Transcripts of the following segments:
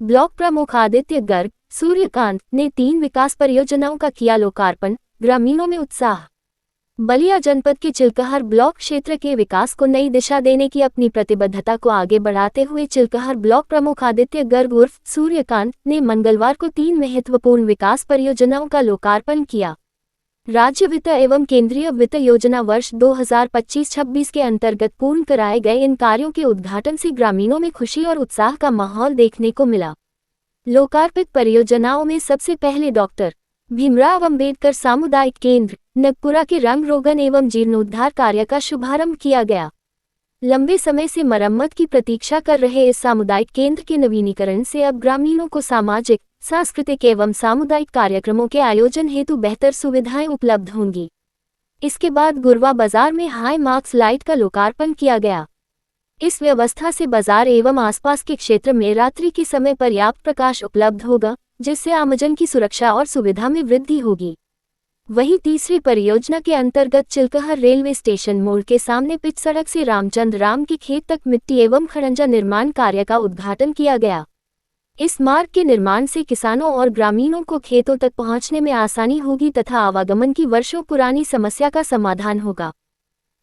Block प्रमुख आदित्य गर्ग सूर्यकांत ने 3 विकास परियोजनाओं का किया लोकार्पण। ग्रामीणों में उत्साह। बलिया जनपद के चिल्कहर ब्लॉक क्षेत्र के विकास को नई दिशा देने की अपनी प्रतिबद्धता को आगे बढ़ाते हुए चिल्कहर ब्लॉक प्रमुख आदित्य गर्ग उर्फ सूर्यकांत ने मंगलवार को 3 महत्वपूर्ण विकास परियोजनाओं का लोकार्पण किया। राज्य वित्त एवं केंद्रीय वित्त योजना वर्ष 2025-26 के अंतर्गत पूर्ण कराए गए इन कार्यों के उद्घाटन से ग्रामीणों में खुशी और उत्साह का माहौल देखने को मिला। लोकार्पित परियोजनाओं में सबसे पहले डॉक्टर भीमराव अंबेडकर सामुदायिक केंद्र नगपुरा के रंग रोगन एवं जीर्णोद्धार कार्य का शुभारंभ किया गया। लंबे समय से मरम्मत की प्रतीक्षा कर रहे इस सामुदायिक केंद्र के नवीनीकरण से अब ग्रामीणों को सामाजिक, सांस्कृतिक एवं सामुदायिक कार्यक्रमों के आयोजन हेतु बेहतर सुविधाएं उपलब्ध होंगी। इसके बाद गुरवा बाजार में हाई मार्क्स लाइट का लोकार्पण किया गया। इस व्यवस्था से बाजार एवं आसपास के क्षेत्र में रात्रि के समय पर्याप्त प्रकाश उपलब्ध होगा, जिससे आमजन की सुरक्षा और सुविधा में वृद्धि होगी। वहीं तीसरी परियोजना के अंतर्गत चिल्कहर रेलवे स्टेशन मोड़ के सामने पिच सड़क से रामचंद्र राम के खेत तक मिट्टी एवं खड़ंजा निर्माण कार्य का उद्घाटन किया गया। इस मार्ग के निर्माण से किसानों और ग्रामीणों को खेतों तक पहुंचने में आसानी होगी तथा आवागमन की वर्षों पुरानी समस्या का समाधान होगा।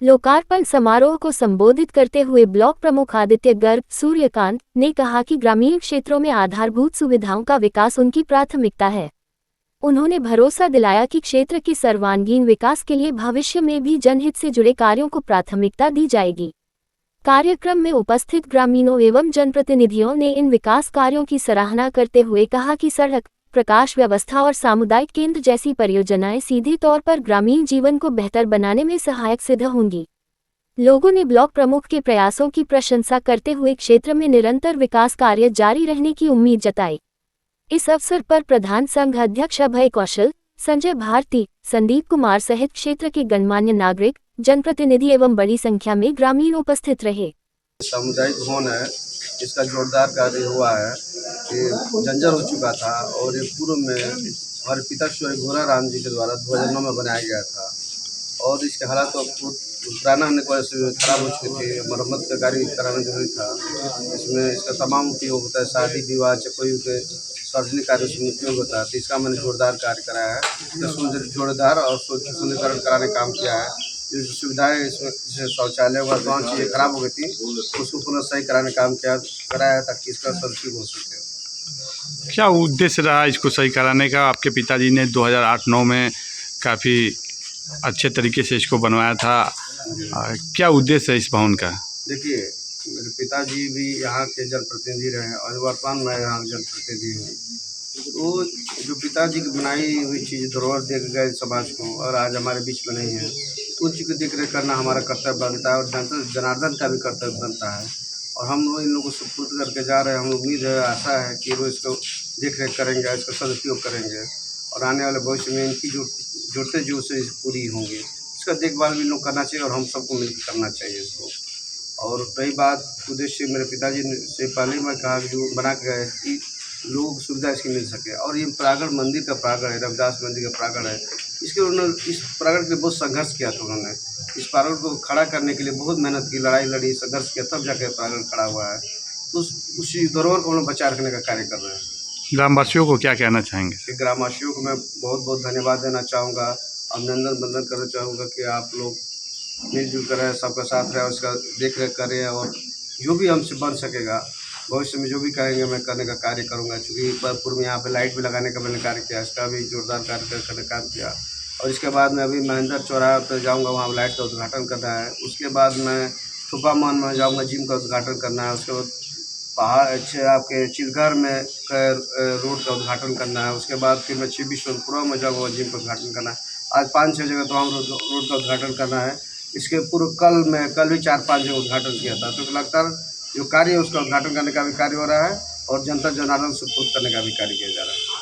लोकार्पण समारोह को संबोधित करते हुए ब्लॉक प्रमुख आदित्य गर्ग सूर्यकांत ने कहा कि ग्रामीण क्षेत्रों में आधारभूत सुविधाओं का विकास उनकी प्राथमिकता है। उन्होंने भरोसा दिलाया कि क्षेत्र के सर्वांगीण विकास के लिए भविष्य में भी जनहित से जुड़े कार्यों को प्राथमिकता दी जाएगी। कार्यक्रम में उपस्थित ग्रामीणों एवं जनप्रतिनिधियों ने इन विकास कार्यों की सराहना करते हुए कहा कि सड़क, प्रकाश व्यवस्था और सामुदायिक केंद्र जैसी परियोजनाएं सीधे तौर पर ग्रामीण जीवन को बेहतर बनाने में सहायक सिद्ध होंगी। लोगों ने ब्लॉक प्रमुख के प्रयासों की प्रशंसा करते हुए क्षेत्र में निरंतर विकास कार्य जारी रहने की उम्मीद जताई। इस अवसर पर प्रधान संघ अध्यक्ष अभय कौशल, संजय भारती, संदीप कुमार सहित क्षेत्र के गणमान्य नागरिक, जनप्रतिनिधि एवं बड़ी संख्या में ग्रामीण उपस्थित रहे। सामुदायिक भवन है, इसका जोरदार कार्य हुआ है कि जर्जर हो चुका था और ये पूर्व में हमारे पिता श्री घोड़ा राम जी के द्वारा 2009 में बनाया गया था और इसके हालात तो पुराना होने की वजह से खराब हो चुके थे। मरम्मत का कार्य कराना जरूरी था। इसमें इसका तमाम उपयोग होता है, शादी विवाह चाहे कोई के सार्वजनिक कार्य में उपयोग होता है। तो इसका मैंने जोरदार कार्य कराया है, इसका जोरदार और सुंदरीकरण कराने काम किया है। जो सुविधाएं इसमें जैसे शौचालय व तमाम चीज़ें खराब हो गई थी, उसको पुनः सही कराने काम कराया ताकि इसका सदुपयोग हो सके। क्या उद्देश्य रहा इसको सही कराने का? आपके पिताजी ने 2008-9 में काफ़ी अच्छे तरीके से इसको बनवाया था। क्या उद्देश्य है इस भवन का? देखिए, मेरे पिताजी भी यहाँ के जनप्रतिनिधि रहे और वर्तमान में यहाँ जनप्रतिनिधि हूँ। तो जो पिताजी की बनाई हुई चीज़ धरोहर दे गए समाज को और आज हमारे बीच में नहीं है, तो उन चीज़ की देख रेख करना हमारा कर्तव्य बनता है और जनार्दन का भी कर्तव्य बनता है। और हम लोग इन लोगों को सुपुर्द करके जा रहे हैं। हम उम्मीद है, आशा है कि वो इसको देख रेख करेंगे, इसका सदुपयोग करेंगे और आने वाले भविष्य में इनकी जो ज़रूरतें जो से पूरी होंगी, इसका देखभाल भी लोग करना चाहिए और हम सबको मिलकर करना चाहिए इसको। और रही बात उद्देश्य, मेरे पिताजी ने से पहले मैं कहा कि जो बना के गए कि लोगों को सुविधा इसकी मिल सके। और ये प्रांगण मंदिर का प्रांगण है, रविदास मंदिर का प्रांगण है। इसके उन्होंने इस प्रांगण के लिए बहुत संघर्ष किया था। उन्होंने इस प्रांगण को खड़ा करने के लिए बहुत मेहनत की, लड़ाई लड़ी, संघर्ष किया, तब जाकर प्रांगण खड़ा हुआ है। तो उसी धरोहर को हम लोग बचा रखने का कार्य कर रहे हैं। ग्रामवासियों को क्या कहना चाहेंगे? ग्रामवासियों को मैं बहुत बहुत धन्यवाद देना चाहूँगा, अभिनंदन बंदन करना चाहूँगा कि आप लोग मिलजुल कर रहे, सबका साथ रहे, उसका देख रेख करें और जो भी हमसे बन सकेगा भविष्य में जो भी कहेंगे मैं करने का कार्य करूँगा। चूँकि पूर्व में यहाँ पे लाइट भी लगाने का मैंने कार्य किया, इसका भी जोरदार कार्य करने का काम किया। और इसके बाद मैं अभी महेंद्र चौराहा पर जाऊँगा, वहाँ लाइट का उद्घाटन करना है। उसके बाद मैं थुपामान में जाऊँगा, जिम का उद्घाटन करना है। उसके बाद पहाड़ अच्छे आपके चिलघर में रोड का उद्घाटन करना है। उसके बाद फिर मैं 26 सोनपुरा में जाऊँगा, जिम का उद्घाटन करना है। आज 5-6 जगह तो हम रोड का उद्घाटन करना है। इसके पूर्व कल भी 4-5 जगह उद्घाटन किया था। तो लगातार जो कार्य है उसका उद्घाटन करने का भी कार्य हो रहा है और जनता जनार्दन सुपुर्द करने का भी कार्य किया जा रहा है।